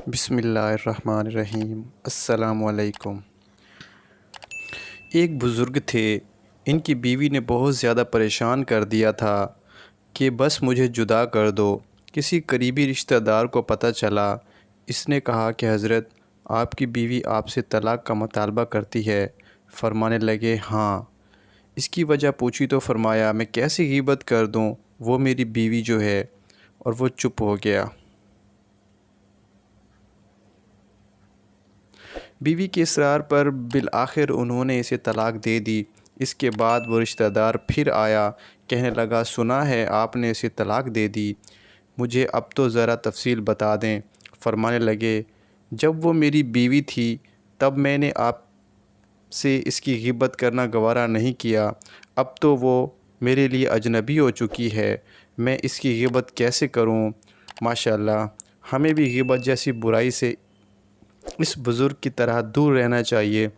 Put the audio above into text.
بسم اللہ الرحمن الرحیم۔ السلام علیکم۔ ایک بزرگ تھے، ان کی بیوی نے بہت زیادہ پریشان کر دیا تھا کہ بس مجھے جدا کر دو۔ کسی قریبی رشتہ دار کو پتہ چلا۔ اس نے کہا کہ حضرت، آپ کی بیوی آپ سے طلاق کا مطالبہ کرتی ہے۔ فرمانے لگے ہاں۔ اس کی وجہ پوچھی تو فرمایا میں کیسے غیبت کر دوں، وہ میری بیوی جو ہے، اور وہ چپ ہو گیا۔ بیوی کے اصرار پر بالآخر انہوں نے اسے طلاق دے دی۔ اس کے بعد وہ رشتہ دار پھر آیا، کہنے لگا سنا ہے آپ نے اسے طلاق دے دی، مجھے اب تو ذرا تفصیل بتا دیں۔ فرمانے لگے جب وہ میری بیوی تھی تب میں نے آپ سے اس کی غیبت کرنا گوارا نہیں کیا، اب تو وہ میرے لیے اجنبی ہو چکی ہے، میں اس کی غیبت کیسے کروں؟ ماشاءاللہ، ہمیں بھی غیبت جیسی برائی سے اس بزرگ کی طرح دور رہنا چاہیے۔